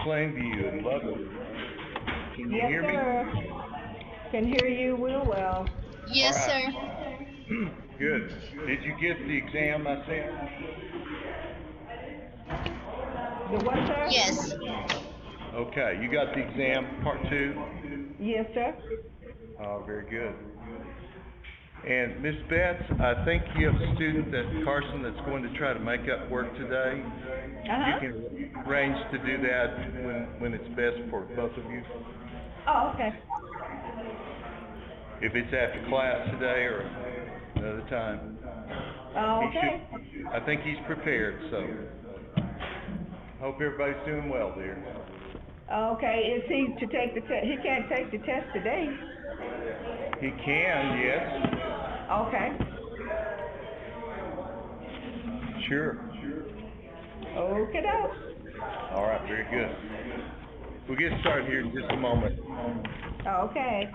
Plainview and Lubbock. Can you Yes, hear me? sir. Can hear you real well. All Yes, right. sir. Good. Did you get the exam I sent? The what, sir? Yes. Okay, you got the exam, part two? Yes, sir. Oh, very good. And Miss Betts, I think you have a student that Carson that's going to try to make up work today. You Uh-huh. can arrange to do that when it's best for both of you. Oh, okay. If it's after class today or another time. Oh, He okay. should, I think he's prepared, so hope everybody's doing well, dear. Okay. Is he to take the test? He can't take the test today. He can, yes. Okay. Sure. Okay, doke. All right, very good. We'll get started here in just a moment. Okay.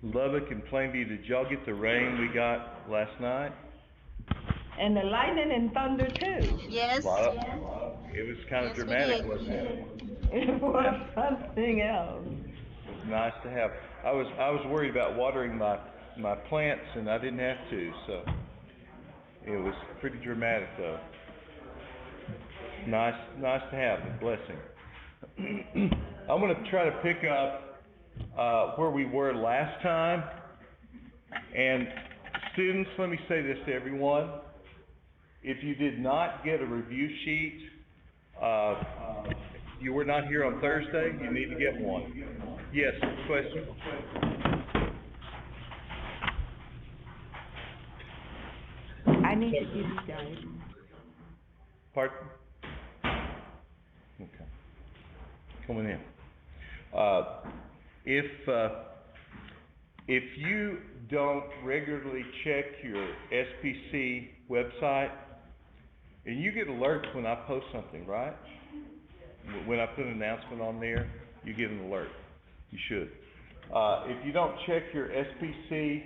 Lubbock and Plainview, did y'all get the rain we got last night? And the lightning and thunder too. Yes. Wow. It was kind of Yes, we dramatic, did. wasn't it? It was something else. It was nice to have. I was worried about watering my plants and I didn't have to, so it was pretty dramatic though. Nice to have, a blessing. I'm going to try to pick up where we were last time. And students, let me say this to everyone. If you did not get a review sheet, you were not here on Thursday, you need to get one. Yes, question? I need to give you guys. Pardon? Okay. Coming in. If you don't regularly check your SPC website, and you get alerts when I post something, right? When I put an announcement on there, you get an alert. You should. If you don't check your SPC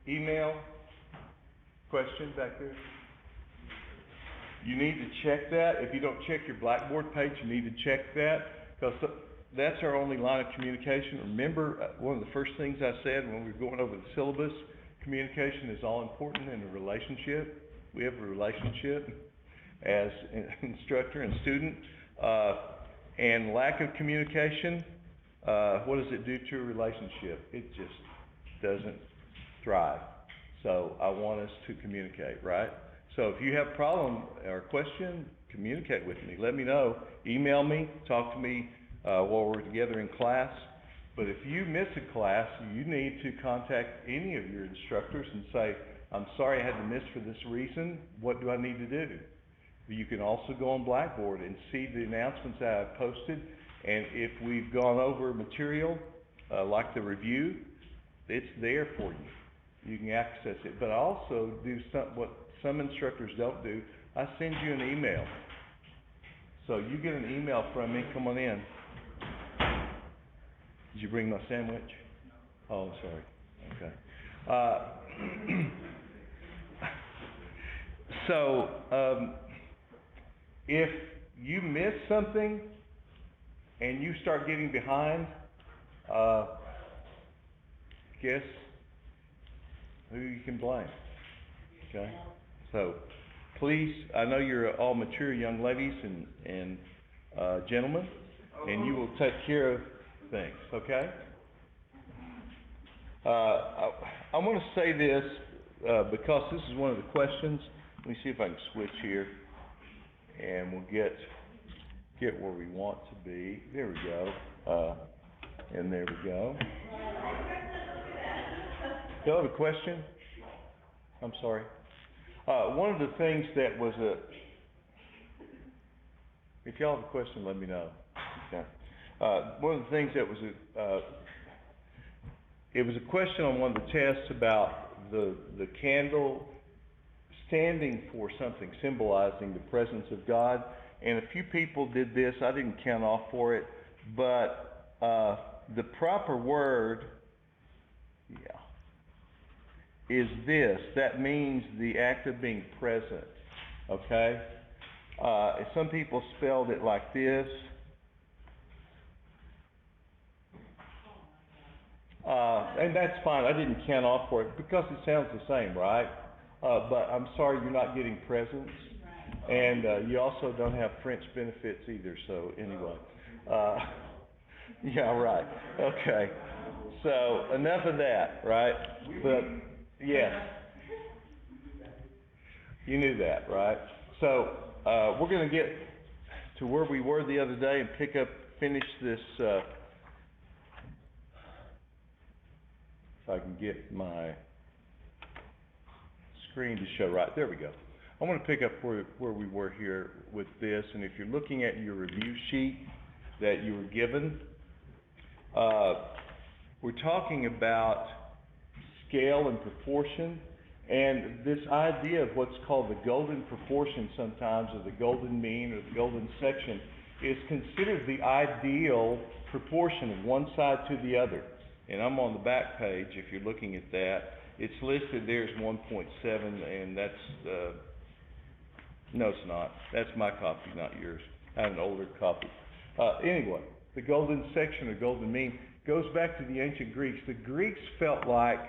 email, question back there? You need to check that. If you don't check your Blackboard page, you need to check that, Because that's our only line of communication. Remember, one of the first things I said when we were going over the syllabus, communication is all important in a relationship. We have a relationship as an instructor and student, and lack of communication, what does it do to a relationship? It just doesn't thrive. So I want us to communicate, right? So if you have a problem or question, communicate with me. Let me know. Email me, talk to me while we're together in class. But if you miss a class, you need to contact any of your instructors and say, I'm sorry I had to miss for this reason. What do I need to do? You can also go on Blackboard and see the announcements that I've posted. And if we've gone over material, like the review, it's there for you. You can access it. But I also do what some instructors don't do. I send you an email. So you get an email from me. Come on in. Did you bring my sandwich? Oh, sorry. Okay. So, if you miss something and you start getting behind, guess who you can blame, okay? So, please, I know you're all mature young ladies and gentlemen, and you will take care of things, okay? I want to say this because this is one of the questions. Let me see if I can switch here, and we'll get where we want to be. There we go. And there we go. Y'all have a question? I'm sorry. One of the things that was if y'all have a question, let me know. Okay. One of the things that was it was a question on one of the tests about the candle standing for something, symbolizing the presence of God. And a few people did this. I didn't count off for it, but the proper word, is this. That means the act of being present. Okay? Some people spelled it like this. And that's fine. I didn't count off for it because it sounds the same, right? But I'm sorry you're not getting presents. And you also don't have French benefits either, so anyway. Yeah, right. Okay. So, enough of that, right? But, yes. You knew that, right? So, we're going to get to where we were the other day and finish this, if I can get my screen to show right. There we go. I want to pick up where we were here with this, and if you're looking at your review sheet that you were given, we're talking about scale and proportion, and this idea of what's called the golden proportion sometimes, or the golden mean, or the golden section, is considered the ideal proportion of one side to the other. And I'm on the back page, if you're looking at that. It's listed there as 1.7, and that's, no it's not. That's my copy, not yours. I have an older copy. Anyway, the golden section or golden mean goes back to the ancient Greeks. The Greeks felt like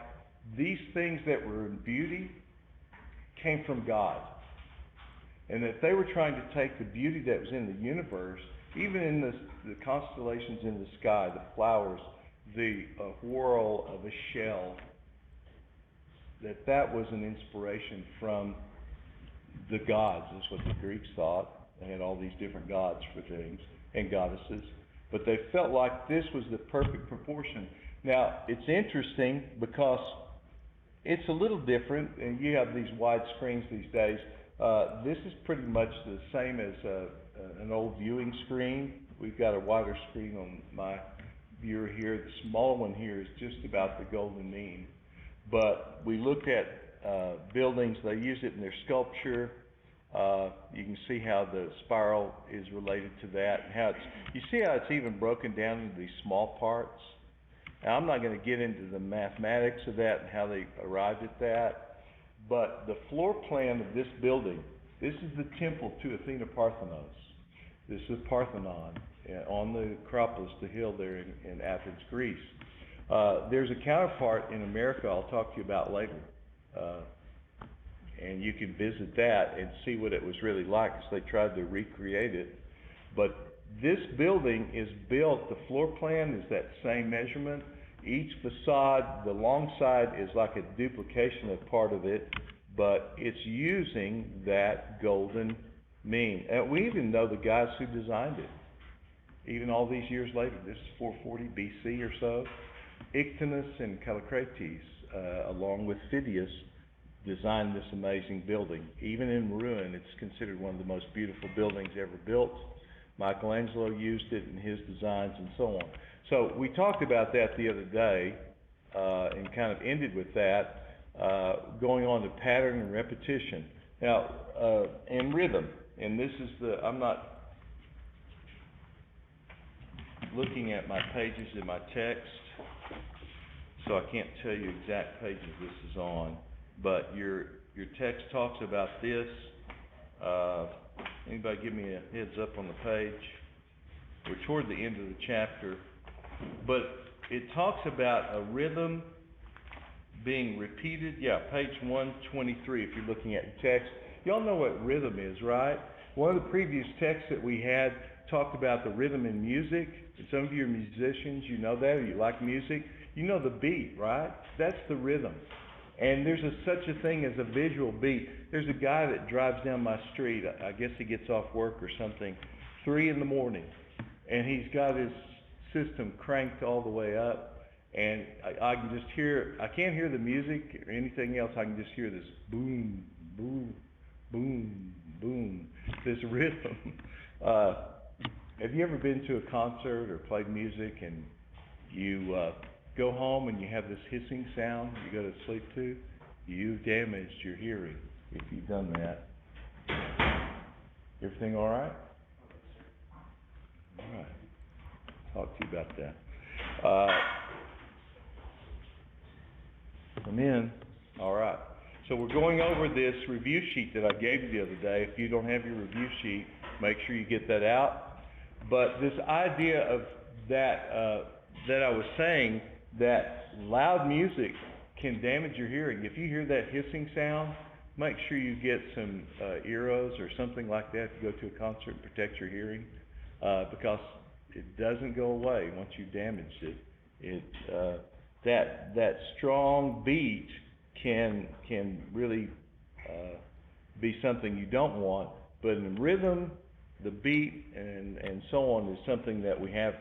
these things that were in beauty came from God. And that they were trying to take the beauty that was in the universe, even in the constellations in the sky, the flowers, the whirl of a shell, that was an inspiration from the gods, is what the Greeks thought. They had all these different gods for things, and goddesses. But they felt like this was the perfect proportion. Now, it's interesting because it's a little different, and you have these wide screens these days. This is pretty much the same as an old viewing screen. We've got a wider screen on my viewer here. The smaller one here is just about the golden mean. But we looked at buildings. They use it in their sculpture. You can see how the spiral is related to that. And how you see how it's even broken down into these small parts. Now, I'm not going to get into the mathematics of that and how they arrived at that. But the floor plan of this building, this is the temple to Athena Parthenos. This is Parthenon. on the Acropolis, the hill there in Athens, Greece. There's a counterpart in America I'll talk to you about later. And you can visit that and see what it was really like, because they tried to recreate it. But this building is built, the floor plan is that same measurement. Each facade, the long side is like a duplication of part of it, but it's using that golden mean. And we even know the guys who designed it, even all these years later. This is 440 BC or so. Ictinus and Callicrates, along with Phidias, designed this amazing building. Even in ruin, it's considered one of the most beautiful buildings ever built. Michelangelo used it in his designs and so on. So we talked about that the other day, and kind of ended with that, going on to pattern and repetition. Now, and rhythm, and this is I'm not looking at my pages in my text, so I can't tell you exact pages this is on, but your text talks about this. Anybody give me a heads up on the page? We're toward the end of the chapter, but it talks about a rhythm being repeated. Yeah, page 123 if you're looking at your text. Y'all know what rhythm is, right? One of the previous texts that we had talked about the rhythm in music. And some of you are musicians, you know that, or you like music. You know the beat, right? That's the rhythm. And there's such a thing as a visual beat. There's a guy that drives down my street, I guess he gets off work or something, 3 in the morning, and he's got his system cranked all the way up, and I can just hear, I can't hear the music or anything else, I can just hear this boom, boom, boom, boom, this rhythm. Have you ever been to a concert or played music and you go home and you have this hissing sound you go to sleep to? You've damaged your hearing if you've done that. Everything all right? All right. Talk to you about that. Come in. All right. So we're going over this review sheet that I gave you the other day. If you don't have your review sheet, make sure you get that out. But this idea of that, that I was saying, that loud music can damage your hearing. If you hear that hissing sound, make sure you get some earros or something like that to go to a concert and protect your hearing, because it doesn't go away once you've damaged it. That strong beat can really be something you don't want, but in rhythm, the beat and so on is something that we have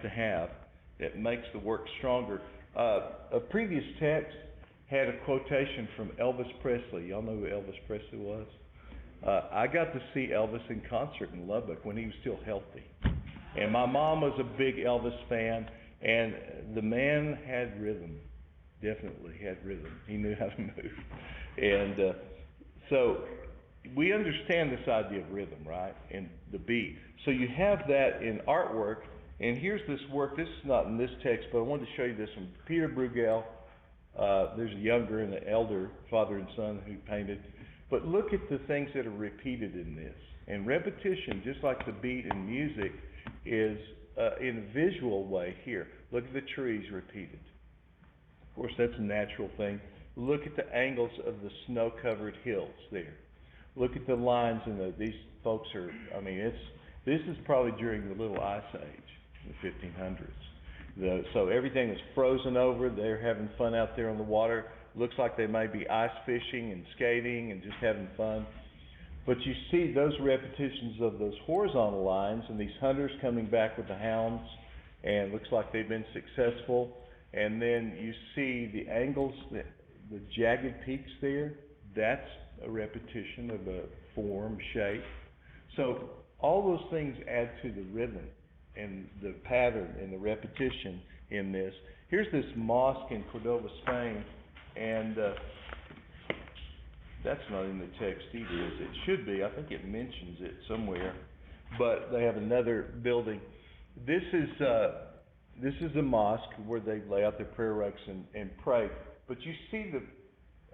to have that makes the work stronger. A previous text had a quotation from Elvis Presley. Y'all know who Elvis Presley was? I got to see Elvis in concert in Lubbock when he was still healthy. And my mom was a big Elvis fan, and the man had rhythm, definitely had rhythm. He knew how to move. And so we understand this idea of rhythm, right, and the beat. So you have that in artwork, and here's this work. This is not in this text, but I wanted to show you this one. Peter Bruegel. There's a younger and an elder, father and son, who painted. But look at the things that are repeated in this. And repetition, just like the beat in music, is in a visual way here. Look at the trees repeated. Of course, that's a natural thing. Look at the angles of the snow-covered hills there. Look at the lines in these folks are, I mean, this is probably during the Little Ice Age, the 1500s. So everything is frozen over. They're having fun out there on the water. Looks like they may be ice fishing and skating and just having fun. But you see those repetitions of those horizontal lines and these hunters coming back with the hounds, and looks like they've been successful. And then you see the angles, the jagged peaks there. That's a repetition of a form, shape. So all those things add to the rhythm and the pattern and the repetition in this. Here's this mosque in Cordova, Spain, and that's not in the text either, is it? It should be. I think it mentions it somewhere. But they have another building. This is a mosque where they lay out their prayer rugs and pray. But you see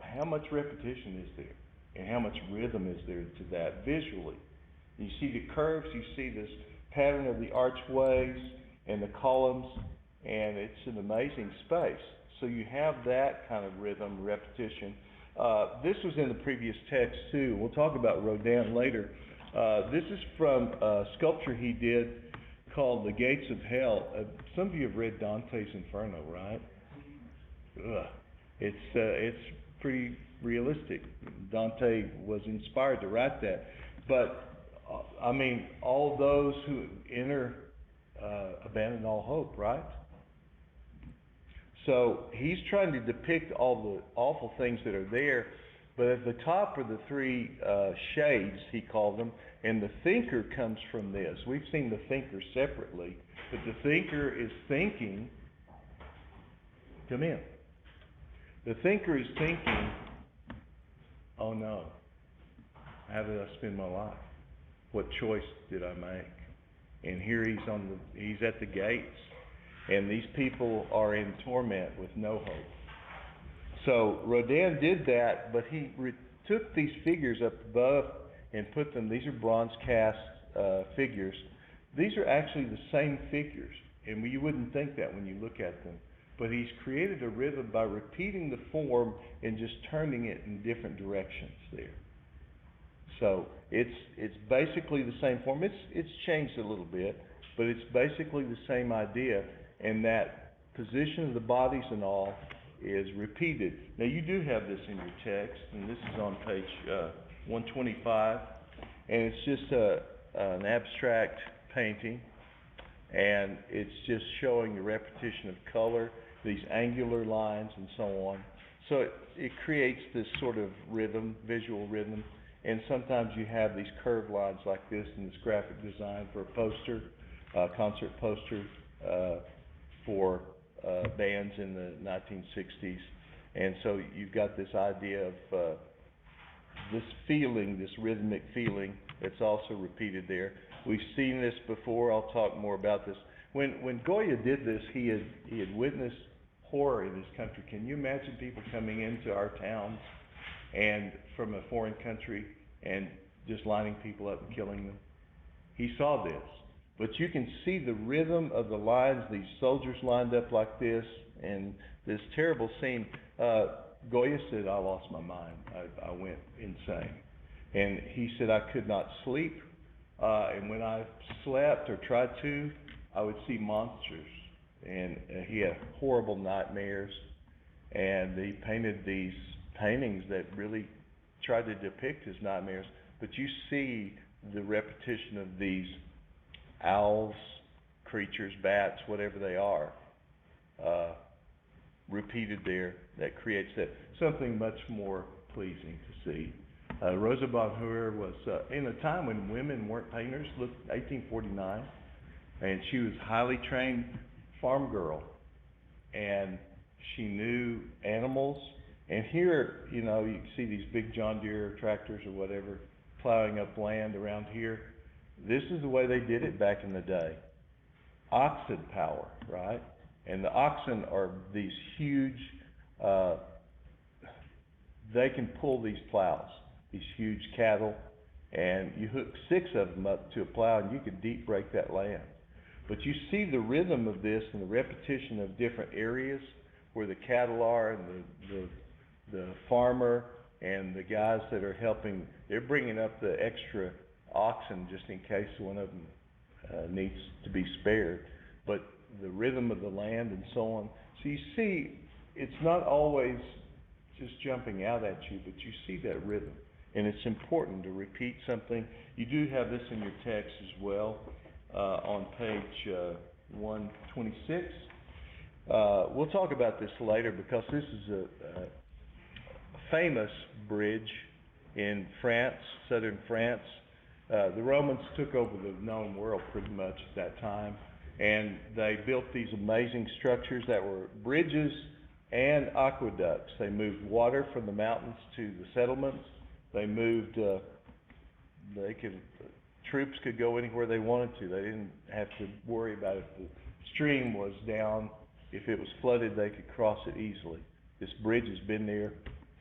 how much repetition is there and how much rhythm is there to that visually. You see the curves, you see this pattern of the archways and the columns, and it's an amazing space. So you have that kind of rhythm, repetition. This was in the previous text too. We'll talk about Rodin later. This is from a sculpture he did called The Gates of Hell. Some of you have read Dante's Inferno, right? Ugh. It's pretty realistic. Dante was inspired to write that. But, I mean, all those who enter abandon all hope, right? So he's trying to depict all the awful things that are there, but at the top are the three shades, he called them, and the thinker comes from this. We've seen the thinker separately, but the thinker is thinking, come in. The thinker is thinking, oh no, how did I spend my life? What choice did I make? And here he's at the gates, and these people are in torment with no hope. So Rodin did that, but he took these figures up above and put them, these are bronze cast figures. These are actually the same figures, and you wouldn't think that when you look at them. But he's created a rhythm by repeating the form and just turning it in different directions there. So it's basically the same form. It's changed a little bit, but it's basically the same idea, and that position of the bodies and all is repeated. Now you do have this in your text, and this is on page 125, and it's just an abstract painting, and it's just showing the repetition of color, these angular lines and so on. So it creates this sort of rhythm, visual rhythm, and sometimes you have these curved lines like this in this graphic design for a poster, concert poster for bands in the 1960s. And so you've got this idea of this feeling, this rhythmic feeling that's also repeated there. We've seen this before. I'll talk more about this. When Goya did this, he had witnessed horror in his country. Can you imagine people coming into our towns and from a foreign country and just lining people up and killing them? He saw this. But you can see the rhythm of the lines, these soldiers lined up like this, and this terrible scene. Goya said, I lost my mind. I went insane. And he said, I could not sleep. And when I slept or tried to, I would see monsters. And he had horrible nightmares. And he painted these paintings that really tried to depict his nightmares. But you see the repetition of these owls, creatures, bats, whatever they are, repeated there, that creates that something much more pleasing to see. Rosa Bonheur was in a time when women weren't painters. Look, 1849, and she was highly trained farm girl, and she knew animals. And here, you know, you see these big John Deere tractors or whatever plowing up land around here. This is the way they did it back in the day. Oxen power, right? And the oxen are these huge, they can pull these plows, these huge cattle, and you hook 6 of them up to a plow and you could deep break that land. But you see the rhythm of this and the repetition of different areas where the cattle are, and the farmer and the guys that are helping, they're bringing up the extra oxen just in case one of them needs to be spared. But the rhythm of the land and so on. So you see, it's not always just jumping out at you, but you see that rhythm. And it's important to repeat something. You do have this in your text as well, on page 126. We'll talk about this later because this is a famous bridge in France, southern France. The Romans took over the known world pretty much at that time, and they built these amazing structures that were bridges and aqueducts. They moved water from the mountains to the settlements. They moved, troops could go anywhere they wanted to. They didn't have to worry about if the stream was down. If it was flooded, they could cross it easily. This bridge has been there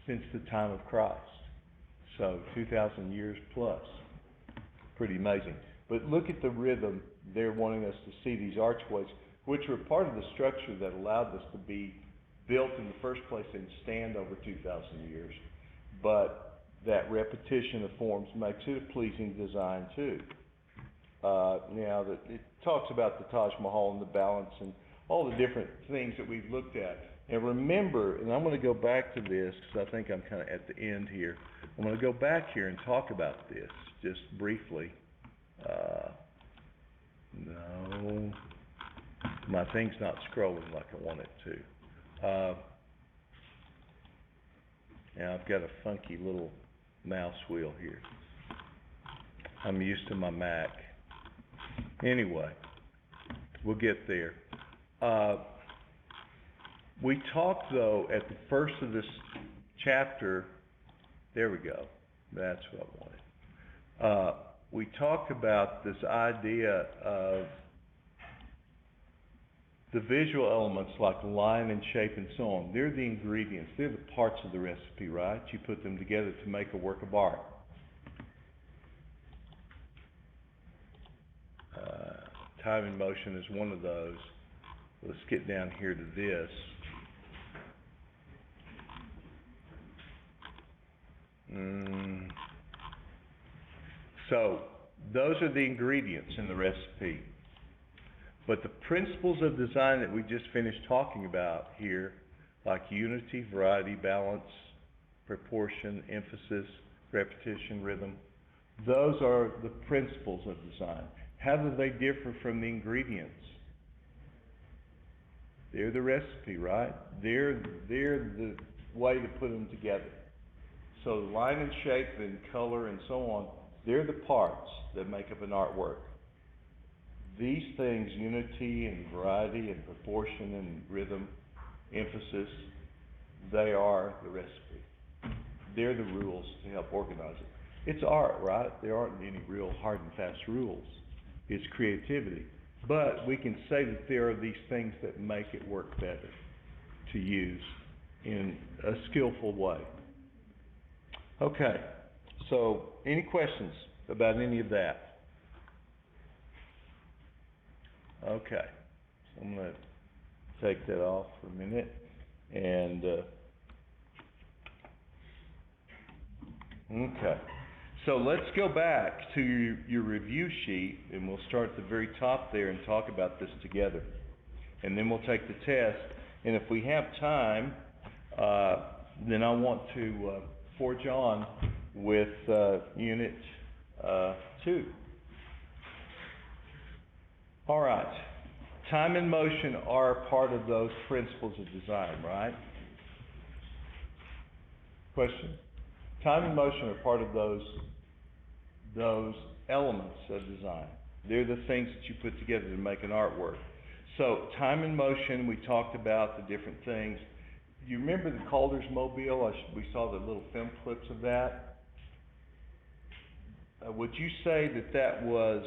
since the time of Christ, so 2,000 years plus. Pretty amazing. But look at the rhythm they're wanting us to see these archways, which were part of the structure that allowed this to be built in the first place and stand over 2,000 years. But that repetition of forms makes it a pleasing design too. Now that it talks about the Taj Mahal and the balance and all the different things that we've looked at. And remember, and I'm going to go back to this because I think I'm kind of at the end here. I'm going to go back here and talk about this just briefly. No, my thing's not scrolling like I want it to. Now I've got a funky little mouse wheel here. I'm used to my Mac. Anyway, we'll get there. We talked though at the first of this chapter, there we go, that's what I wanted. We talked about this idea of the visual elements like line and shape and so on. They're the ingredients, they're the parts of the recipe, right? You put them together to make a work of art. Time and motion is one of those. Let's get down here to this. So, those are the ingredients in the recipe. But the principles of design that we just finished talking about here, like unity, variety, balance, proportion, emphasis, repetition, rhythm, those are the principles of design. How do they differ from the ingredients? They're the recipe, right? They're the way to put them together. So line and shape and color and so on, they're the parts that make up an artwork. These things, unity and variety and proportion and rhythm, emphasis, they are the recipe. They're the rules to help organize it. It's art, right? There aren't any real hard and fast rules. It's creativity. But we can say that there are these things that make it work better to use in a skillful way. Okay, so any questions about any of that? Okay, so I'm going to take that off for a minute and okay. So let's go back to your review sheet, and we'll start at the very top there and talk about this together. And then we'll take the test, and if we have time, then I want to forge on with Unit 2. All right. Time and motion are part of those principles of design, right? Question? Time and motion are part of those elements of design. They're the things that you put together to make an artwork. So time and motion, we talked about the different things. You remember the Calder's Mobile? We saw the little film clips of that. Would you say that that was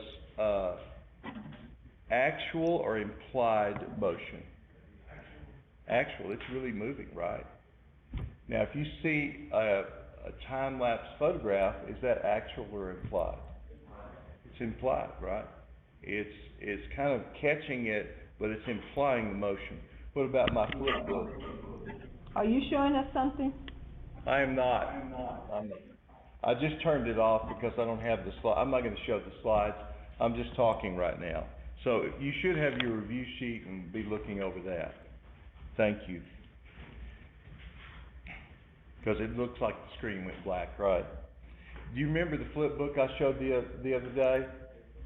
actual or implied motion? Actual. It's really moving, right? Now, if you see a time-lapse photograph, is that actual or implied? It's implied, right? It's kind of catching it, but it's implying the motion. What about my flip book? Are you showing us something? I am not. I'm not. I just turned it off because I don't have the slide. I'm not going to show the slides. I'm just talking right now. So you should have your review sheet and be looking over that. Thank you. Because it looks like the screen went black, right? Do you remember the flip book I showed the other day?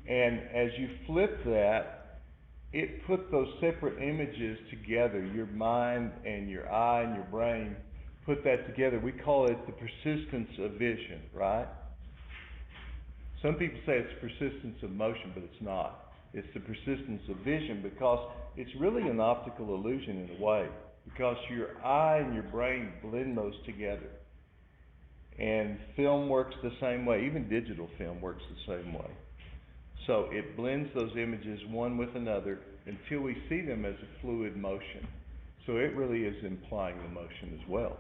And as you flip that, it put those separate images together. Your mind and your eye and your brain put that together. We call it the persistence of vision, right? Some people say it's persistence of motion, but it's not. It's the persistence of vision because it's really an optical illusion in a way. Because your eye and your brain blend those together. And film works the same way. Even digital film works the same way. So it blends those images one with another until we see them as a fluid motion. So it really is implying the motion as well.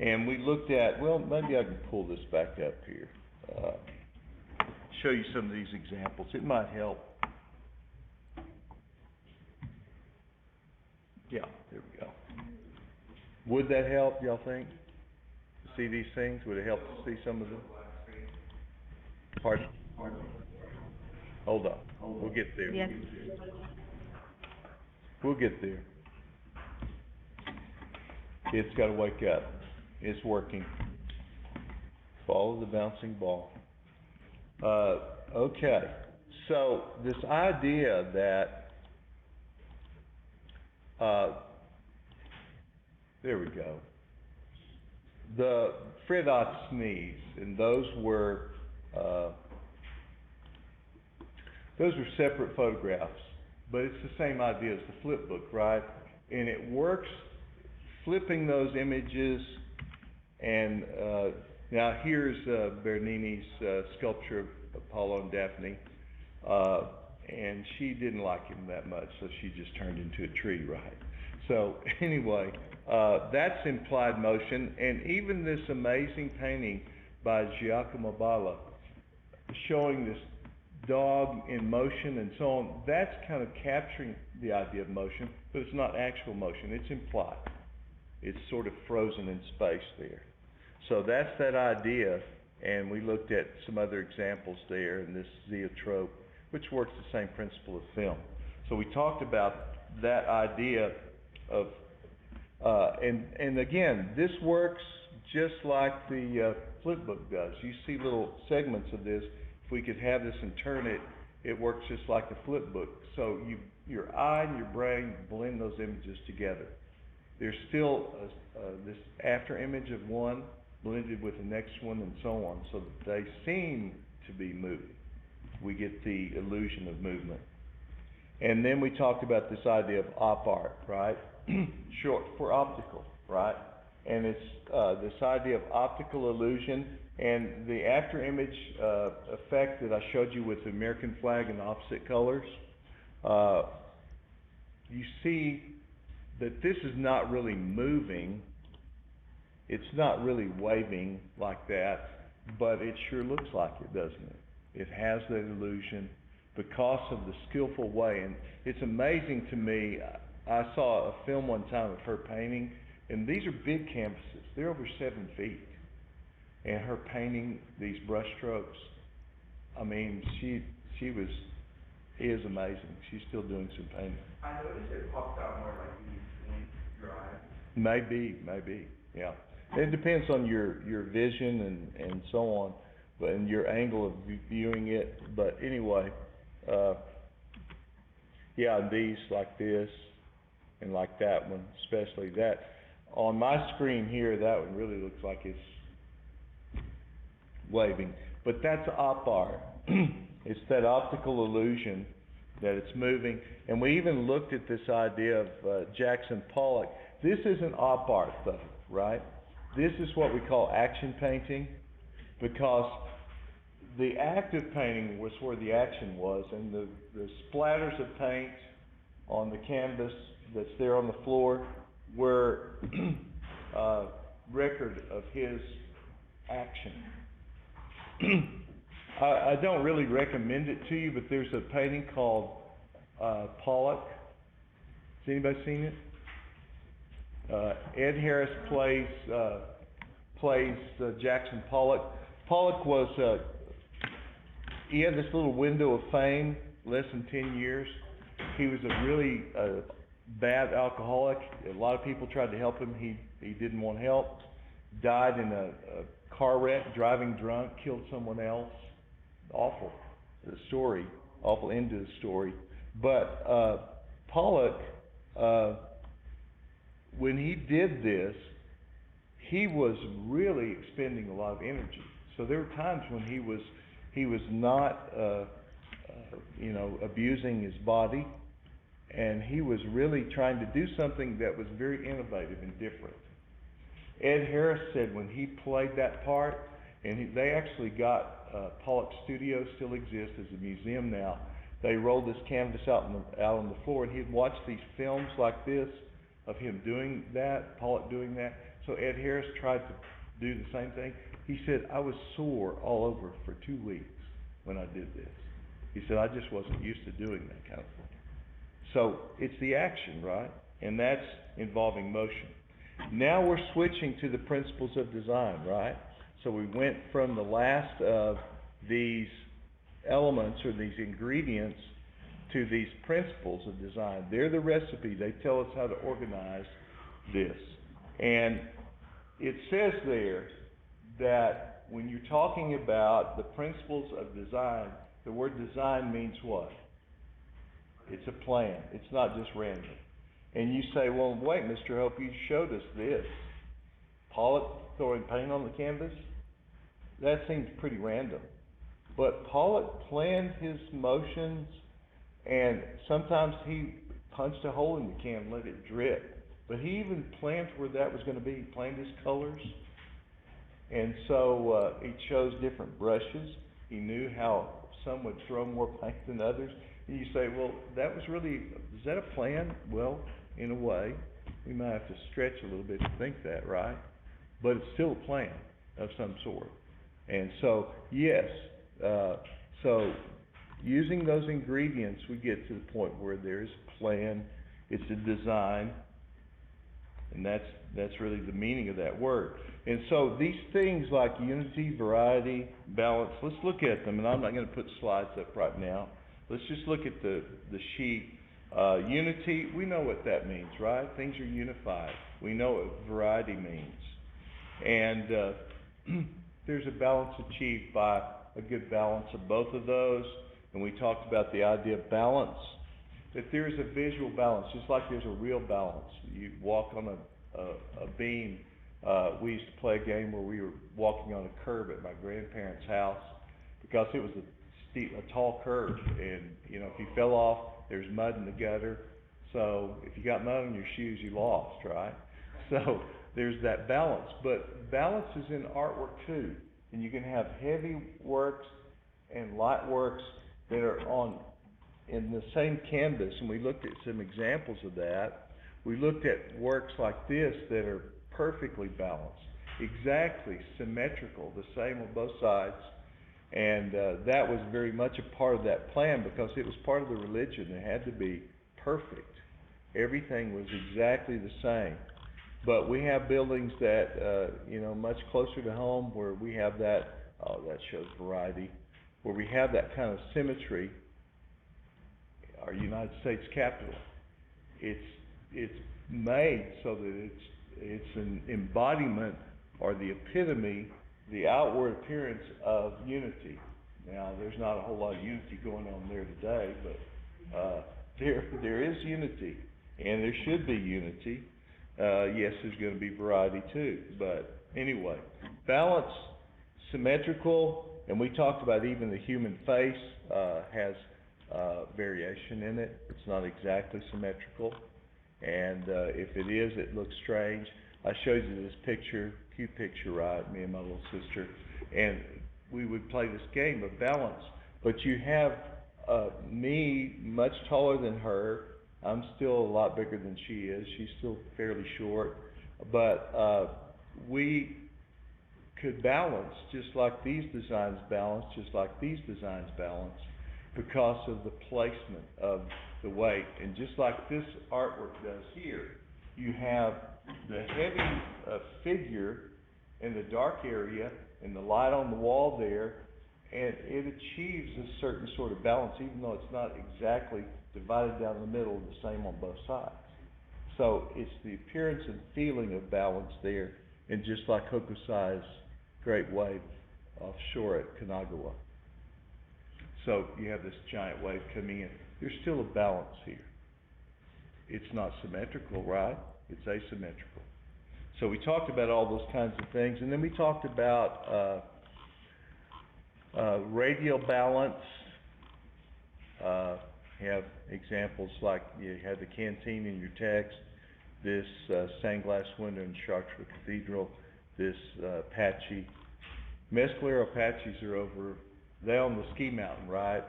And we looked at, well, maybe I can pull this back up here. show you some of these examples. It might help. Yeah, there we go. Would that help, y'all think? To see these things? Would it help to see some of them? Pardon? Hold on. We'll get there. Yes. We'll get there. It's gotta wake up. It's working. Follow the bouncing ball. Okay. So this idea that, there we go. The Fred Ott sneeze, and those were separate photographs, but it's the same idea as the flip book, right? And it works flipping those images, and now here's Bernini's sculpture of Apollo and Daphne, and she didn't like him that much, so she just turned into a tree, right? So anyway, that's implied motion, and even this amazing painting by Giacomo Balla, showing this dog in motion and so on, that's kind of capturing the idea of motion, but it's not actual motion, it's implied. It's sort of frozen in space there. So that's that idea, and we looked at some other examples there in this zoetrope, which works the same principle of film. So we talked about that idea of, and again, this works just like the flip book does. You see little segments of this. If we could have this and turn it, it works just like the flip book. So your eye and your brain blend those images together. There's still this after image of one blended with the next one and so on, so that they seem to be moving. We get the illusion of movement. And then we talked about this idea of op art, right? Short for optical, right? And it's this idea of optical illusion, and the after image effect that I showed you with the American flag in opposite colors. You see that this is not really moving. It's not really waving like that, but it sure looks like it, doesn't it? It has that illusion because of the skillful way. And it's amazing to me. I saw a film one time of her painting, and these are big canvases. They're over 7 feet. And her painting these brush strokes, I mean, she is amazing. She's still doing some painting. I noticed it popped out more like you blink your eye. Maybe, yeah. It depends on your vision and so on, but and your angle of viewing it. But anyway, yeah, these like this and like that one, especially that. On my screen here, that one really looks like it's waving, but that's op art. It's that optical illusion that it's moving. And we even looked at this idea of Jackson Pollock. This isn't op art though, right? This is what we call action painting, because the active painting was where the action was, and the splatters of paint on the canvas that's there on the floor were record of his action. I don't really recommend it to you, but there's a painting called Pollock. Has anybody seen it? Ed Harris plays Jackson Pollock. Pollock was he had this little window of fame, less than 10 years. He was a really bad alcoholic. A lot of people tried to help him. He didn't want help. Died in a car wreck, driving drunk, killed someone else. Awful, the story, awful end to the story. But Pollock, when he did this, he was really expending a lot of energy. So there were times when he was not, abusing his body, and he was really trying to do something that was very innovative and different. Ed Harris said when he played that part, and they actually got Pollock Studio still exists as a museum now. They rolled this canvas out on the floor, and he'd watch these films like this of him doing that, Pollock doing that. So Ed Harris tried to do the same thing. He said, I was sore all over for 2 weeks when I did this. He said, I just wasn't used to doing that kind of thing. So, it's the action, right? And that's involving motion. Now we're switching to the principles of design, right? So we went from the last of these elements or these ingredients to these principles of design. They're the recipe. They tell us how to organize this. And it says there that when you're talking about the principles of design, the word design means what? It's a plan. It's not just random. And you say, well, wait, Mr. Hope, you showed us this. Pollock throwing paint on the canvas? That seems pretty random. But Pollock planned his motions, and sometimes he punched a hole in the can and let it drip. But he even planned where that was going to be. He planned his colors. And so he chose different brushes. He knew how some would throw more paint than others. And you say, well, that was really, is that a plan? Well, in a way, we might have to stretch a little bit to think that, right? But it's still a plan of some sort. And so, yes, so using those ingredients, we get to the point where there's a plan, it's a design, and that's really the meaning of that word. And so these things like unity, variety, balance, let's look at them, and I'm not going to put slides up right now. Let's just look at the sheet. Unity, we know what that means, right? Things are unified. We know what variety means. And there's a balance achieved by a good balance of both of those. And we talked about the idea of balance, that there is a visual balance, just like there's a real balance. You walk on a beam. We used to play a game where we were walking on a curb at my grandparents' house because it was a tall curb, and you know, if you fell off, there's mud in the gutter. So if you got mud on your shoes, you lost, right? So there's that balance. But balance is in artwork too, and you can have heavy works and light works that are in the same canvas, and we looked at some examples of that. We looked at works like this that are perfectly balanced, exactly symmetrical, the same on both sides. And that was very much a part of that plan because it was part of the religion. It had to be perfect. Everything was exactly the same. But we have buildings that, much closer to home where we have that, that shows variety, where we have that kind of symmetry. Our United States Capitol, it's made so that it's an embodiment or the epitome, the outward appearance of unity. Now, there's not a whole lot of unity going on there today, but there is unity, and there should be unity. Yes, there's going to be variety too, but anyway, balance, symmetrical, and we talked about even the human face has variation in it. It's not exactly symmetrical, and if it is, it looks strange. I showed you this picture, cute picture, right? Me and my little sister, and we would play this game of balance. But you have me much taller than her. I'm still a lot bigger than she is. She's still fairly short, but we could balance just like these designs balance, just like these designs balance, because of the placement of the weight. And just like this artwork does here, you have the heavy figure in the dark area and the light on the wall there, and it achieves a certain sort of balance, even though it's not exactly divided down the middle the same on both sides. So it's the appearance and feeling of balance there, and just like Hokusai's great wave offshore at Kanagawa. So you have this giant wave coming in. There's still a balance here. It's not symmetrical, right? It's asymmetrical. So we talked about all those kinds of things, and then we talked about radial balance. You have examples like you had the canteen in your text, this stained glass window in Chartres Cathedral, this Apache. Mescalero Apaches are over, they own the ski mountain, right?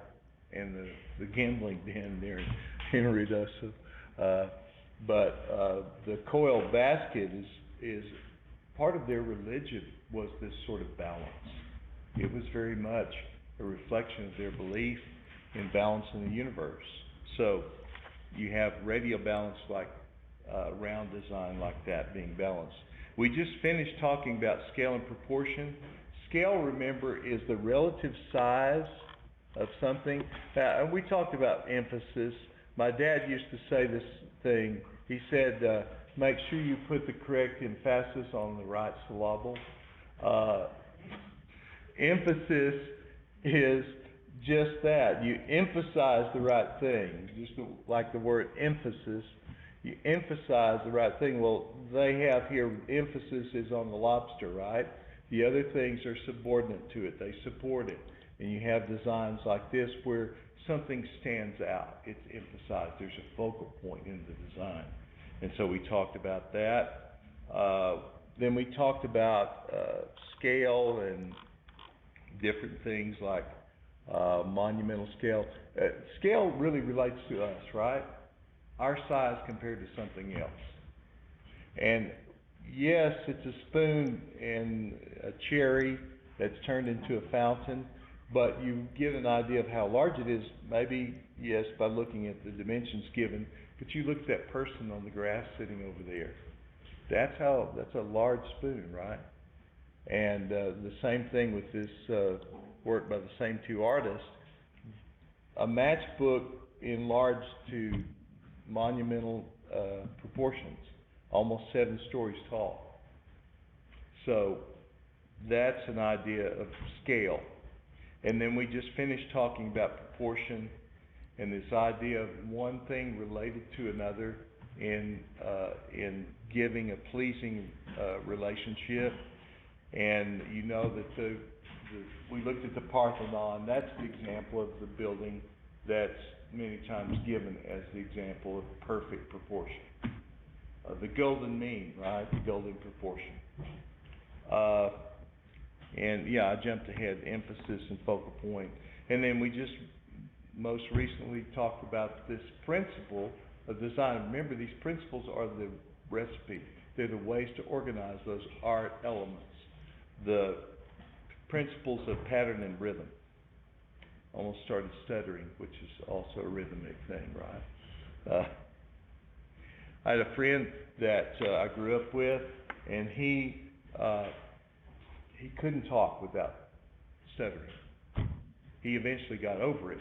And the gambling den there in Ruidoso. But the coil basket is part of their religion, was this sort of balance. It was very much a reflection of their belief in balance in the universe. So, you have radial balance like, round design like that being balanced. We just finished talking about scale and proportion. Scale, remember, is the relative size of something. And we talked about emphasis. My dad used to say this thing. He said, make sure you put the correct emphasis on the right syllable. Emphasis is just that. You emphasize the right thing. Just like the word emphasis. You emphasize the right thing. Well, they have here, emphasis is on the lobster, right? The other things are subordinate to it. They support it. And you have designs like this where something stands out. It's emphasized. There's a focal point in the design. And so we talked about that. Then we talked about scale and different things like monumental scale. Scale really relates to us, right? Our size compared to something else. And yes, it's a spoon and a cherry that's turned into a fountain, but you get an idea of how large it is, maybe, yes, by looking at the dimensions given, but you look at that person on the grass sitting over there. That's a large spoon, right? And the same thing with this work by the same two artists. A matchbook enlarged to monumental proportions, almost 7 stories tall. So that's an idea of scale. And then we just finished talking about proportion and this idea of one thing related to another in giving a pleasing relationship. And you know that we looked at the Parthenon. That's the example of the building that's many times given as the example of perfect proportion. The golden mean, right? The golden proportion. And yeah, I jumped ahead, emphasis and focal point. And then we just most recently talked about this principle of design. Remember, these principles are the recipe. They're the ways to organize those art elements. The principles of pattern and rhythm. Almost started stuttering, which is also a rhythmic thing, right? I had a friend that I grew up with, and he couldn't talk without stuttering. He eventually got over it,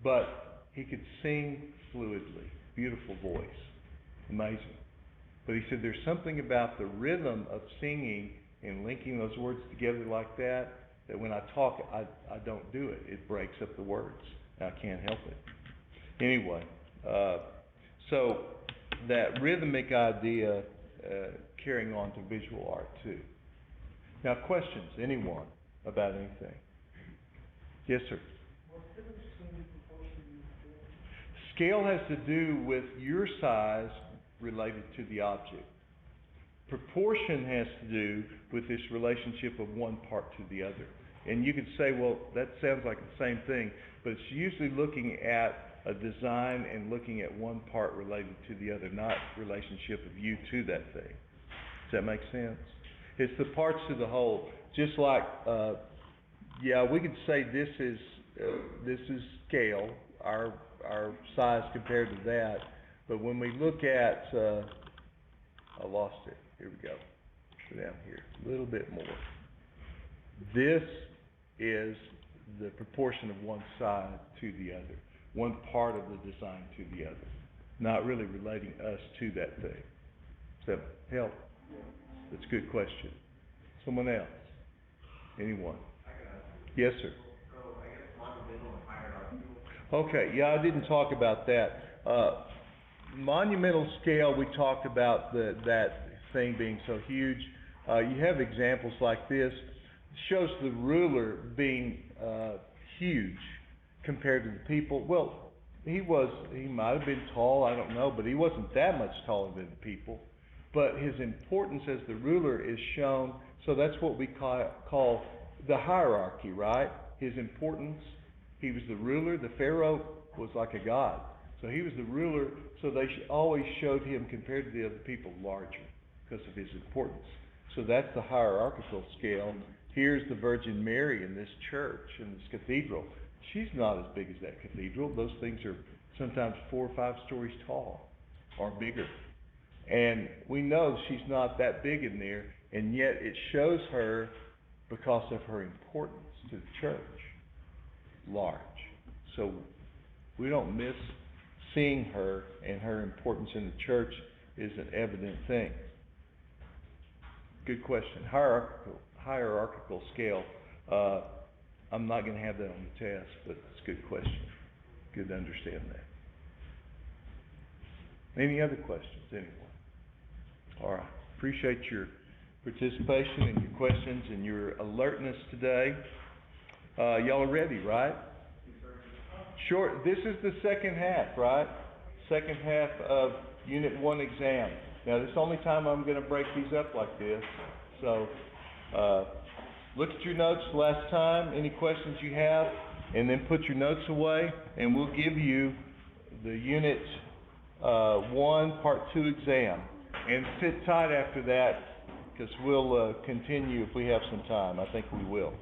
but he could sing fluidly, beautiful voice, amazing. But he said there's something about the rhythm of singing and linking those words together like that when I talk, I don't do it. It breaks up the words. I can't help it. Anyway, so that rhythmic idea carrying on to visual art too. Now, questions, anyone, about anything? Yes, sir. What's the difference between proportion and Scale scale? has to do with your size related to the object. Proportion has to do with this relationship of one part to the other. And you could say, well, that sounds like the same thing, but it's usually looking at a design and looking at one part related to the other, not relationship of you to that thing. Does that make sense? It's the parts to the whole. Just like, yeah, we could say this is scale, our size compared to that. But when we look at, I lost it. Here we go. Go down here a little bit more. This is the proportion of one side to the other, one part of the design to the other, not really relating us to that thing. Does that help? That's a good question. Someone else? Anyone? Yes, sir. So I guess monumental and hierarchical. Okay, yeah, I didn't talk about that. Monumental scale, we talked about that thing being so huge. You have examples like this. It shows the ruler being huge compared to the people. Well, he might have been tall, I don't know, but he wasn't that much taller than the people. But his importance as the ruler is shown, so that's what we call the hierarchy, right? His importance, he was the ruler. The Pharaoh was like a god. So he was the ruler, so they always showed him compared to the other people larger because of his importance. So that's the hierarchical scale. here's the Virgin Mary in this church, in this cathedral. She's not as big as that cathedral. Those things are sometimes 4 or 5 stories tall, or bigger. And we know she's not that big in there, and yet it shows her because of her importance to the church, large. So we don't miss seeing her, and her importance in the church is an evident thing. Good question. Hierarchical scale. I'm not going to have that on the test, but it's a good question. Good to understand that. Any other questions, anyone? All right. Appreciate your participation and your questions and your alertness today. Y'all are ready, right? Short. This is the second half, right? Second half of Unit 1 exam. Now, this is the only time I'm going to break these up like this. So, look at your notes last time, any questions you have, and then put your notes away, and we'll give you the Unit 1 Part 2 exam. And sit tight after that, because we'll continue if we have some time. I think we will.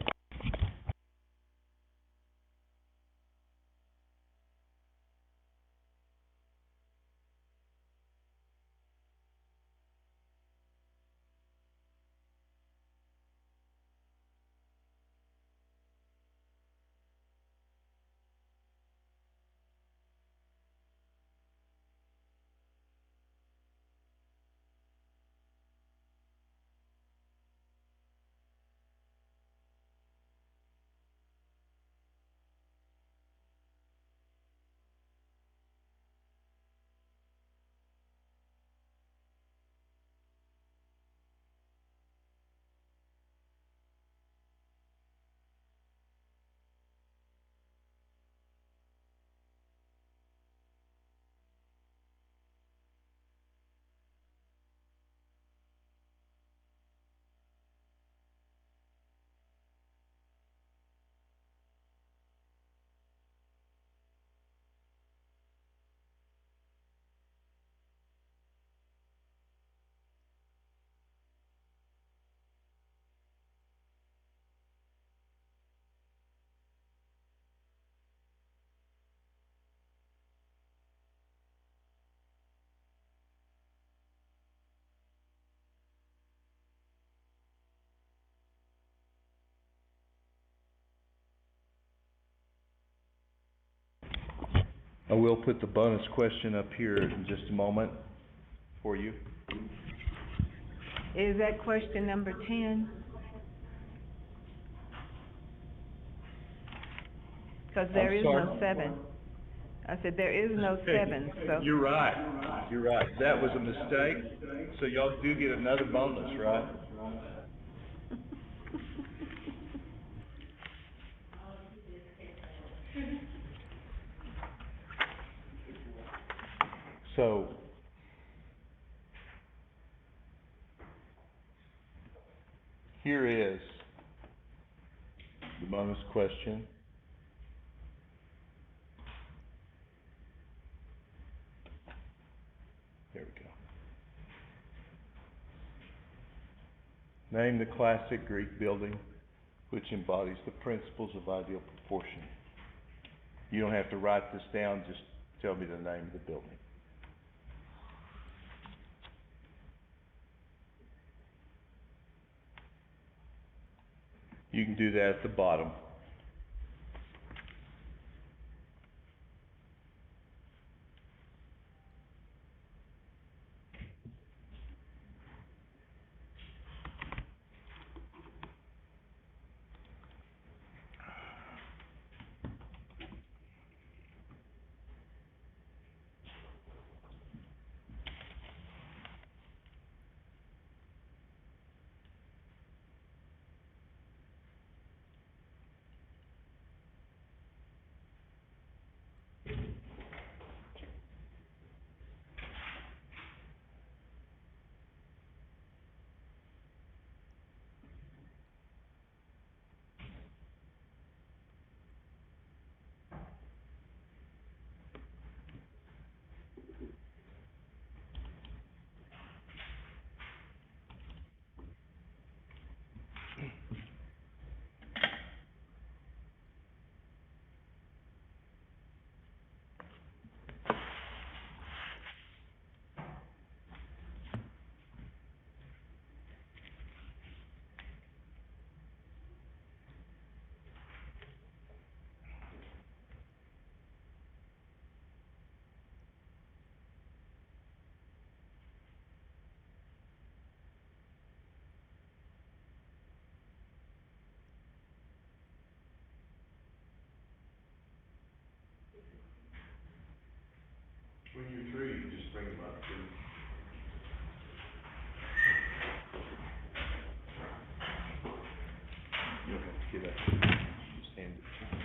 I will put the bonus question up here in just a moment for you. Is that question number 10? Because there I'm is sorry? no 7. I said there is no 7, so. You're right. You're right. That was a mistake. So y'all do get another bonus, right? So, here is the bonus question. There we go. Name the classic Greek building which embodies the principles of ideal proportion. You don't have to write this down, just tell me the name of the building. You can do that at the bottom. get a, just hand it to you.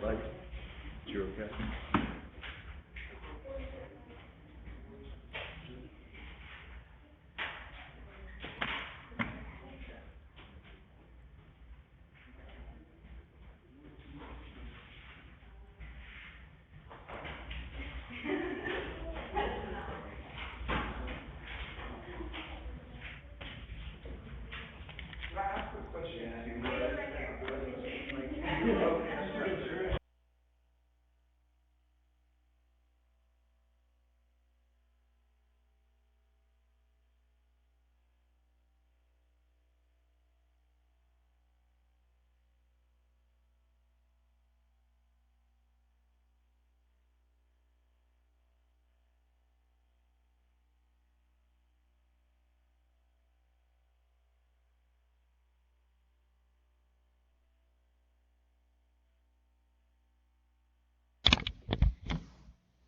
Like, you're okay?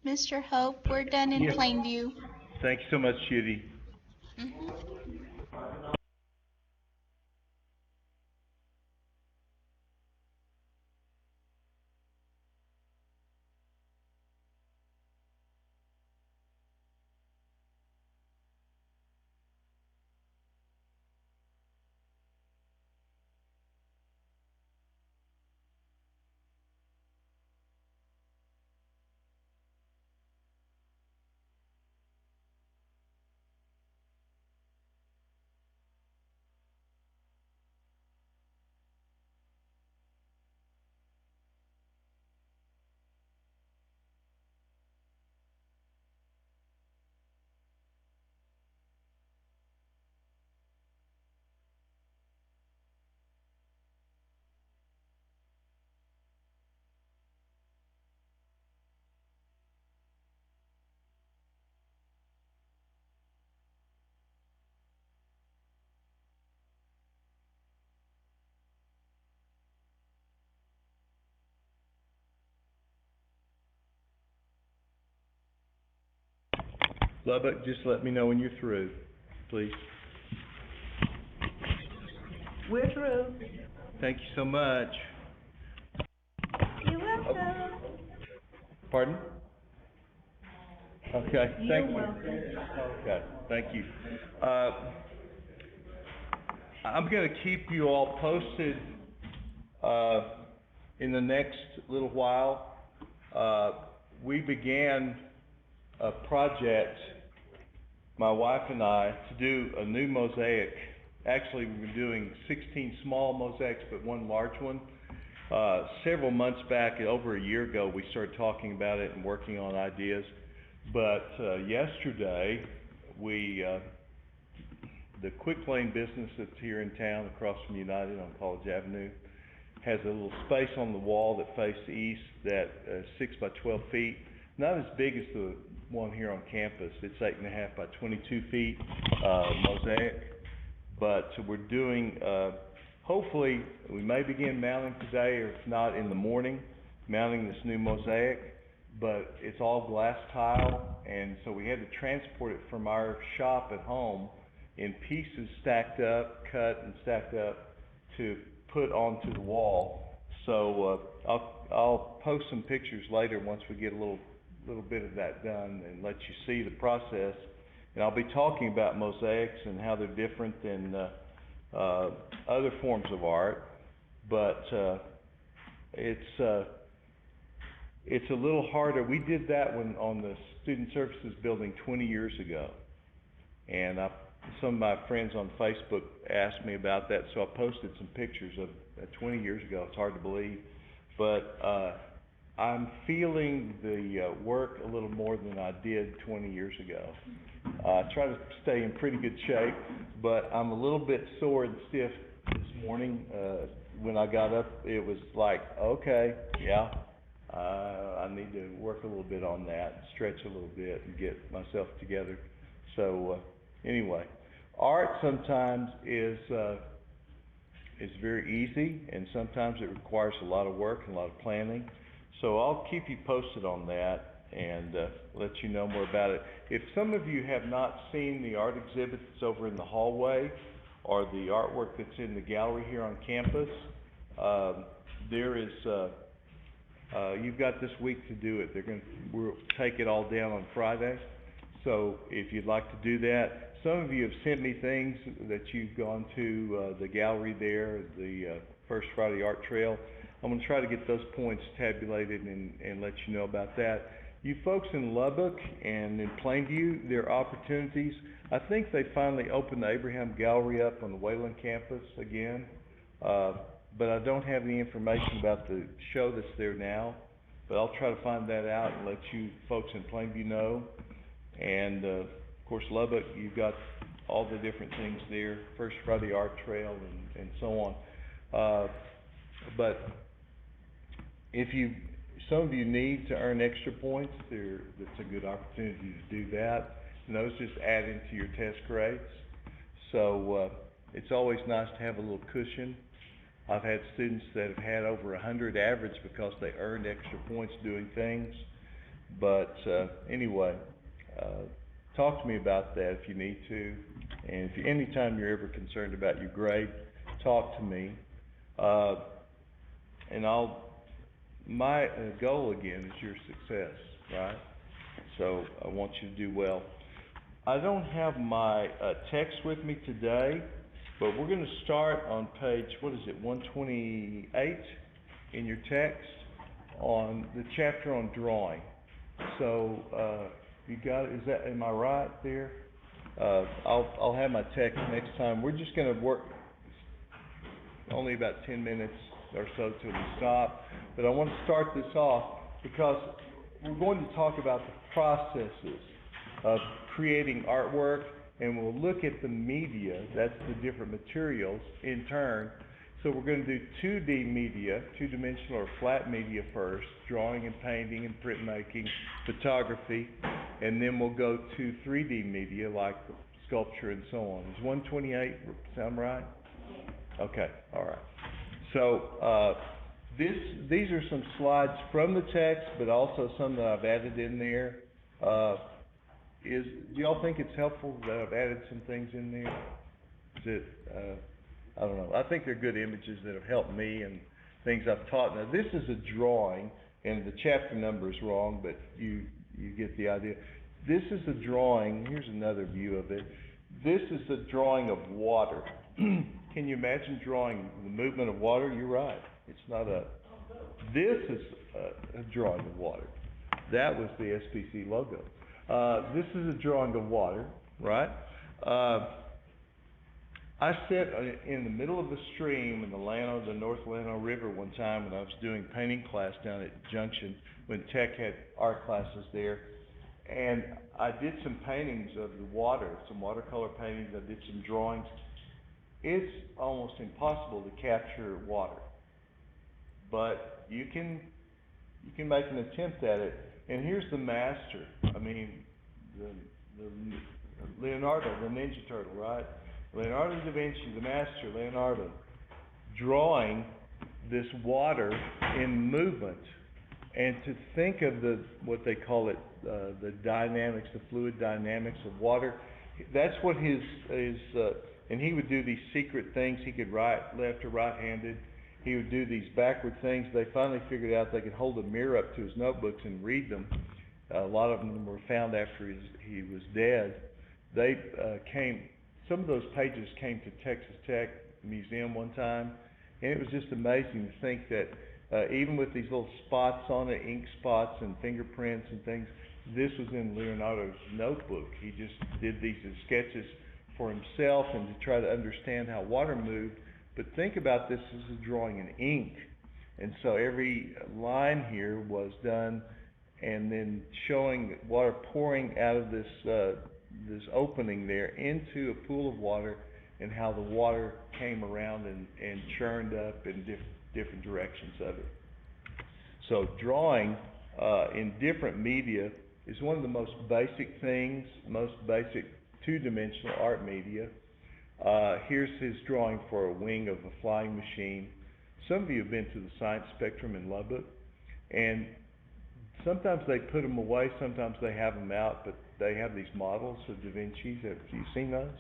Mr. Hope, we're done in Yes. Plainview. Thank you so much, Judy. Mhm. Lubbock, just let me know when you're through, please. We're through. Thank you so much. You're welcome. Pardon? Okay, You're thank you. welcome. Okay, thank you. I'm gonna keep you all posted, in the next little while. We began a project, my wife and I, to do a new mosaic. Actually, we've been doing 16 small mosaics, but one large one. Several months back, over a year ago, we started talking about it and working on ideas. But yesterday, the Quick Lane business that's here in town across from United on College Avenue has a little space on the wall that faces east that is 6 by 12 feet. Not as big as the one here on campus. It's 8.5 by 22 feet mosaic. But we're doing, hopefully, we may begin mounting today, or if not in the morning, mounting this new mosaic. but it's all glass tile, and so we had to transport it from our shop at home in pieces stacked up, cut and stacked up to put onto the wall. So, I'll post some pictures later once we get a little bit of that done and let you see the process. And I'll be talking about mosaics and how they're different than, other forms of art, but, it's a little harder. We did that when, on the Student Services building 20 years ago. And some of my friends on Facebook asked me about that, so I posted some pictures of 20 years ago. It's hard to believe. But, I'm feeling the, work a little more than I did 20 years ago. I try to stay in pretty good shape, but I'm a little bit sore and stiff this morning. When I got up, it was like, okay, yeah, I need to work a little bit on that, stretch a little bit and get myself together. So, anyway, art sometimes is very easy, and sometimes it requires a lot of work and a lot of planning. So I'll keep you posted on that and let you know more about it. If some of you have not seen the art exhibit that's over in the hallway, or the artwork that's in the gallery here on campus, there is, you've got this week to do it. We'll take it all down on Friday. So if you'd like to do that, some of you have sent me things that you've gone to the gallery there, the First Friday Art Trail. I'm going to try to get those points tabulated and let you know about that. You folks in Lubbock and in Plainview, there are opportunities. I think they finally opened the Abraham Gallery up on the Wayland campus again, but I don't have any information about the show that's there now. But I'll try to find that out and let you folks in Plainview know. And of course, Lubbock, you've got all the different things there, First Friday Art Trail and so on. But if some of you need to earn extra points, that's a good opportunity to do that. And those just add into your test grades. So it's always nice to have a little cushion. I've had students that have had over 100 average because they earned extra points doing things. But anyway, talk to me about that if you need to. And if anytime you're ever concerned about your grade, talk to me. And my goal again is your success, right? So I want you to do well. I don't have my text with me today, but we're going to start on page, 128 in your text on the chapter on drawing. So you got it? Am I right there? I'll have my text next time. We're just going to work only about 10 minutes or so till we stop, but I want to start this off because we're going to talk about the processes of creating artwork, and we'll look at the media, that's the different materials in turn. So we're going to do 2D media, two-dimensional or flat media first, drawing and painting and printmaking, photography, and then we'll go to 3D media like sculpture and so on. Does 128 sound right? Okay, all right. So these are some slides from the text, but also some that I've added in there. Do y'all think it's helpful that I've added some things in there? Is it, I don't know. I think they're good images that have helped me and things I've taught. Now this is a drawing, and the chapter number is wrong, but you get the idea. This is a drawing. Here's another view of it. This is a drawing of water. Can you imagine drawing the movement of water? You're right. It's not this is a drawing of water. That was the SPC logo. This is a drawing of water, right? I sat in the middle of the stream in the North Llano River one time when I was doing painting class down at Junction when Tech had art classes there. And I did some paintings of the water, some watercolor paintings. I did some drawings. It's almost impossible to capture water, but you can make an attempt at it. And here's the master. I mean, the Leonardo, the Ninja Turtle, right? Leonardo da Vinci, the master, Leonardo, drawing this water in movement And to think of what they call it, the dynamics, the fluid dynamics of water, that's what and he would do these secret things. He could write left or right-handed. He would do these backward things. They finally figured out they could hold a mirror up to his notebooks and read them. A lot of them were found after he was dead. Some of those pages came to Texas Tech Museum one time, and it was just amazing to think that even with these little spots on it, ink spots and fingerprints and things, this was in Leonardo's notebook. He just did these as sketches for himself and to try to understand how water moved. But think about this as a drawing in ink. And so every line here was done and then showing water pouring out of this opening there into a pool of water, and how the water came around and churned up in different directions of it. So drawing in different media is one of the most basic things, most basic two-dimensional art media. Here's his drawing for a wing of a flying machine. Some of you have been to the Science Spectrum in Lubbock, and sometimes they put them away, sometimes they have them out, but they have these models of Da Vinci's. Have you seen those?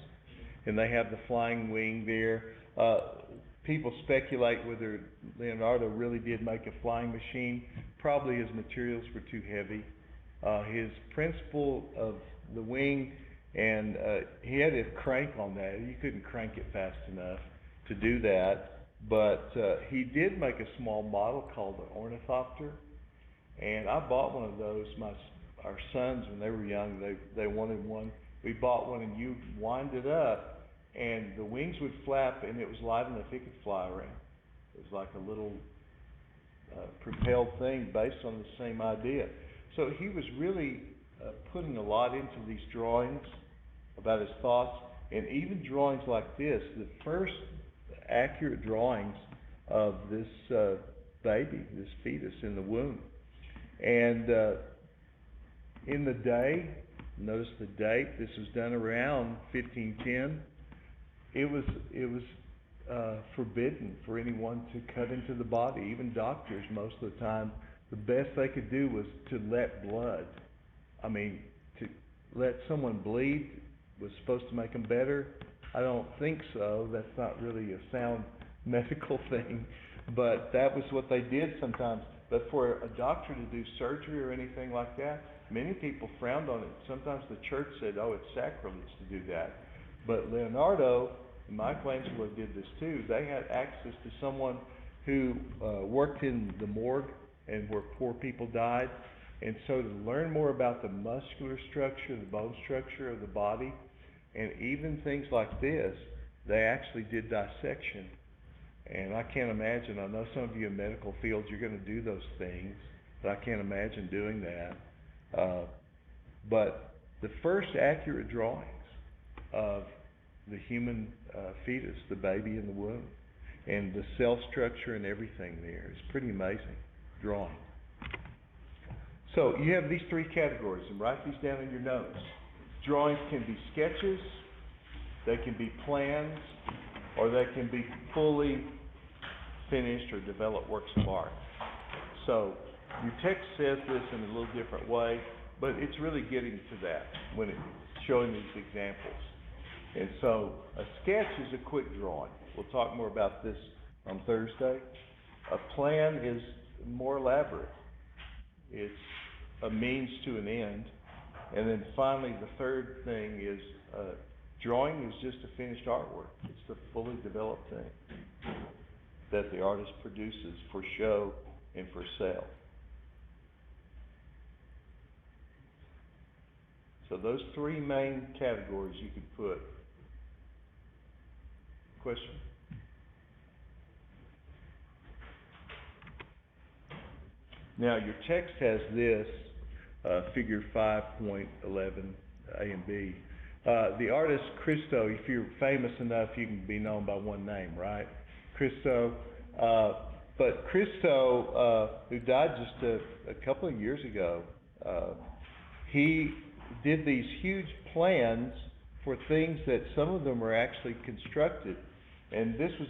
And they have the flying wing there. People speculate whether Leonardo really did make a flying machine. Probably his materials were too heavy. His principle of the wing, and he had a crank on that. You couldn't crank it fast enough to do that. But he did make a small model called the Ornithopter. And I bought one of those. Our sons, when they were young, they wanted one. We bought one, and you wind it up, and the wings would flap, and it was light enough it could fly around. It was like a little propelled thing based on the same idea. So he was really putting a lot into these drawings about his thoughts, and even drawings like this, the first accurate drawings of this baby, this fetus in the womb. And in the day, notice the date, this was done around 1510. It was forbidden for anyone to cut into the body. Even doctors, most of the time, the best they could do was to let blood. I mean, to let someone bleed was supposed to make them better. I don't think so. That's not really a sound medical thing, but that was what they did sometimes. But for a doctor to do surgery or anything like that, many people frowned on it. Sometimes the church said, oh, it's sacrilege to do that. But Leonardo and Michelangelo did this too. They had access to someone who worked in the morgue and where poor people died. And so to learn more about the muscular structure, the bone structure of the body, and even things like this, they actually did dissection. And I can't imagine, I know some of you in medical fields, you're going to do those things, but I can't imagine doing that. But the first accurate drawings of the human fetus, the baby in the womb, and the cell structure and everything there is pretty amazing drawing. So you have these three categories, and write these down in your notes. Drawings can be sketches, they can be plans, or they can be fully finished or developed works of art. So your text says this in a little different way, but it's really getting to that when it's showing these examples. And so a sketch is a quick drawing. We'll talk more about this on Thursday. A plan is more elaborate. It's a means to an end. And then finally, the third thing is drawing is just a finished artwork. It's the fully developed thing that the artist produces for show and for sale. So those three main categories you could put. Question? Now your text has this, figure 5.11, A and B. The artist Christo, if you're famous enough, you can be known by one name, right? Christo. But Christo, who died just a couple of years ago, he did these huge plans for things that some of them were actually constructed. And this was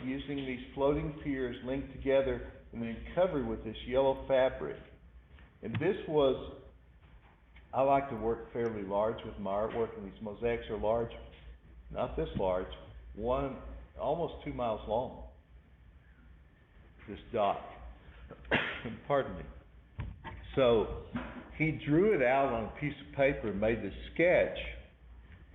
using these floating piers linked together and then covered with this yellow fabric. And this was, I like to work fairly large with my artwork, and these mosaics are large, not this large, almost 2 miles long. This dot. Pardon me. So, he drew it out on a piece of paper and made the sketch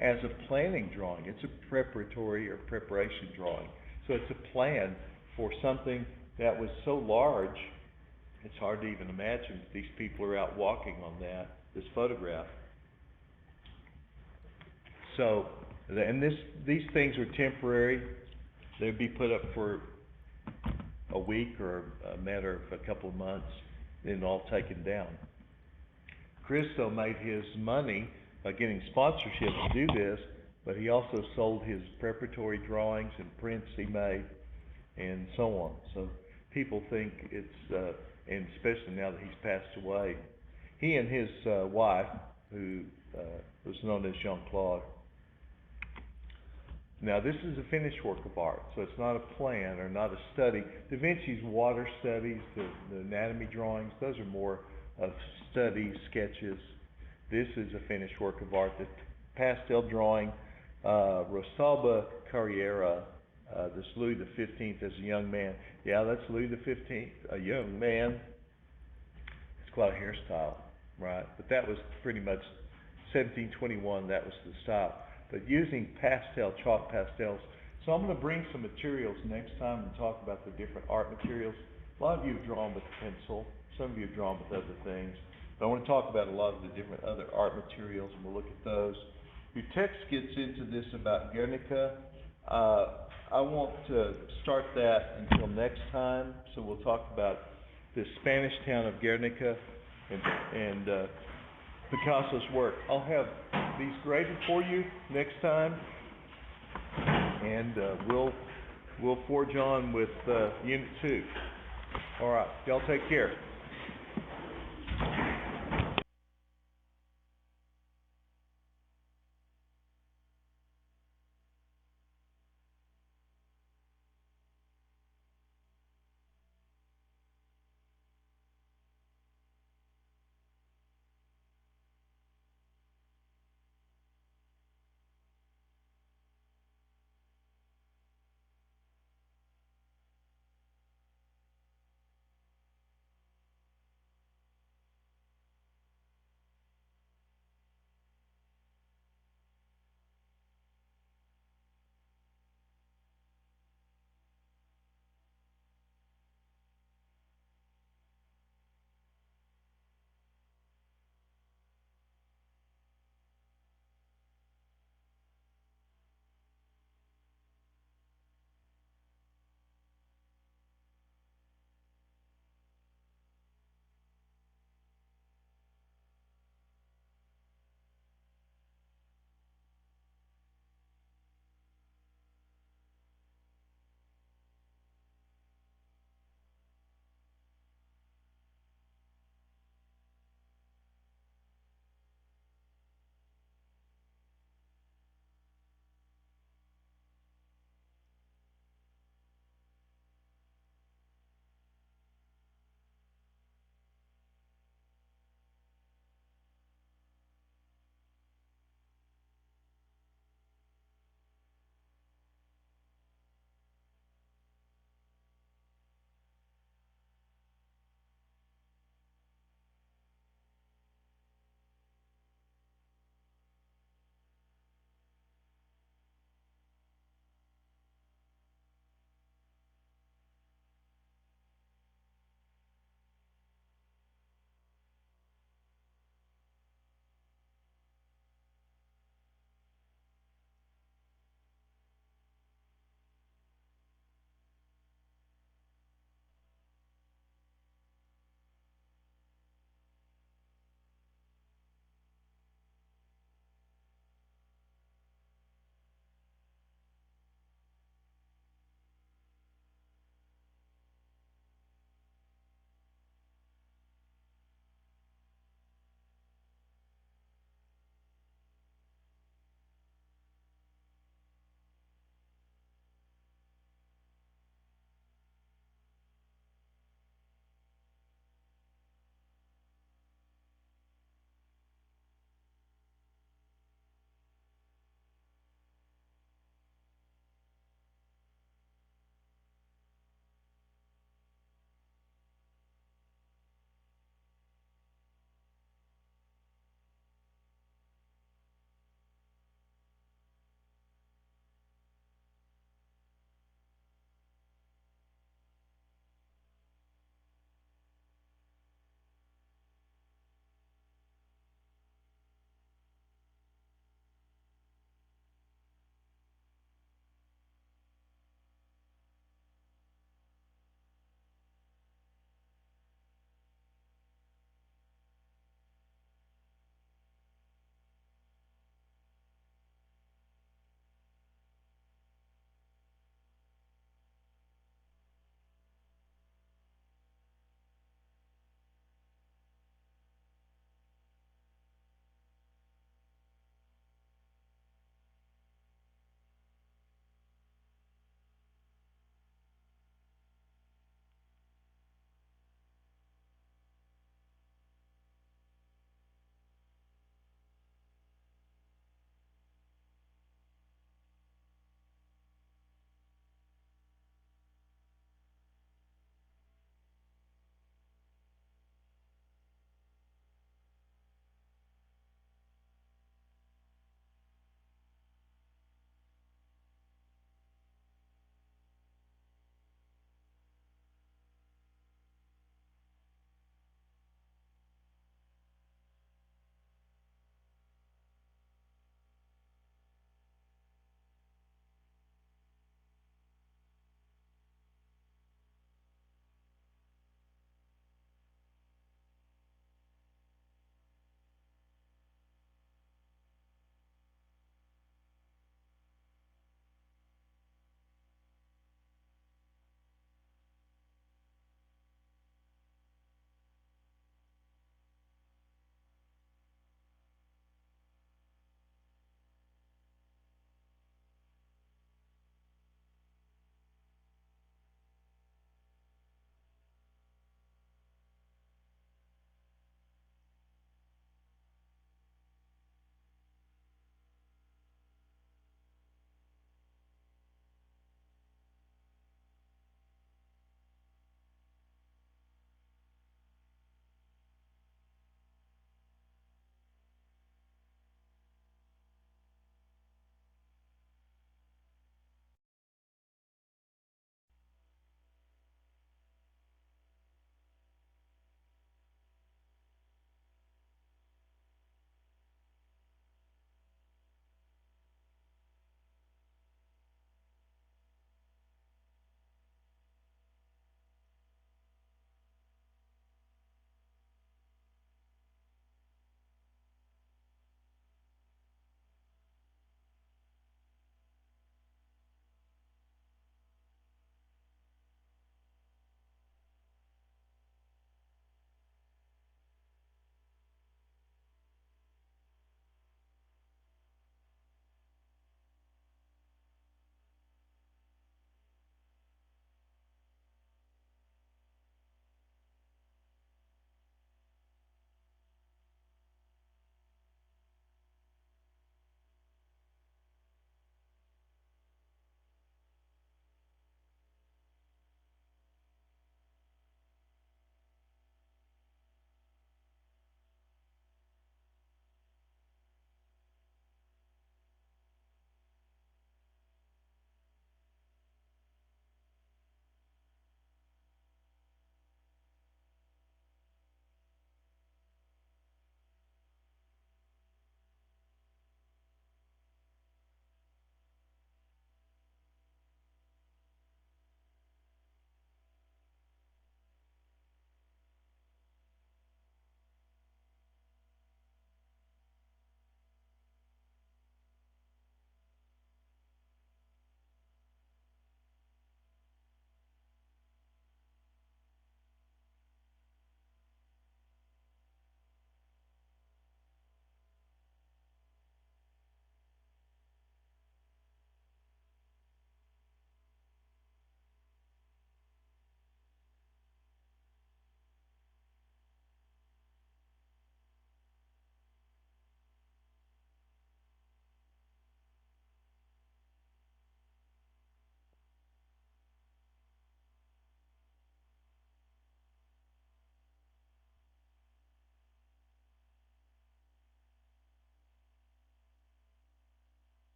as a planning drawing. It's a preparatory or preparation drawing. So it's a plan for something that was so large, it's hard to even imagine that these people are out walking on this photograph. So, and these things are temporary. They'd be put up for a week or a matter of a couple of months, then all taken down. Chris, though, made his money by getting sponsorship to do this, but he also sold his preparatory drawings and prints he made, and so on. So people think it's, and especially now that he's passed away, he and his wife, who was known as Jean-Claude. Now this is a finished work of art, so it's not a plan or not a study. Da Vinci's water studies, the anatomy drawings, those are more of studies, sketches. This is a finished work of art. The pastel drawing, Rosalba Carriera, this Louis XV as a young man. Yeah, that's Louis XV, a young man. It's quite a hairstyle, right? But that was pretty much 1721, that was the style. But using chalk pastels. So I'm going to bring some materials next time and talk about the different art materials. A lot of you have drawn with pencil. Some of you have drawn with other things. But I want to talk about a lot of the different other art materials, and we'll look at those. Your text gets into this about Guernica. I won't start that until next time, so we'll talk about the Spanish town of Guernica and Picasso's work. I'll have these graded for you next time, and we'll forge on with Unit 2. All right, y'all take care.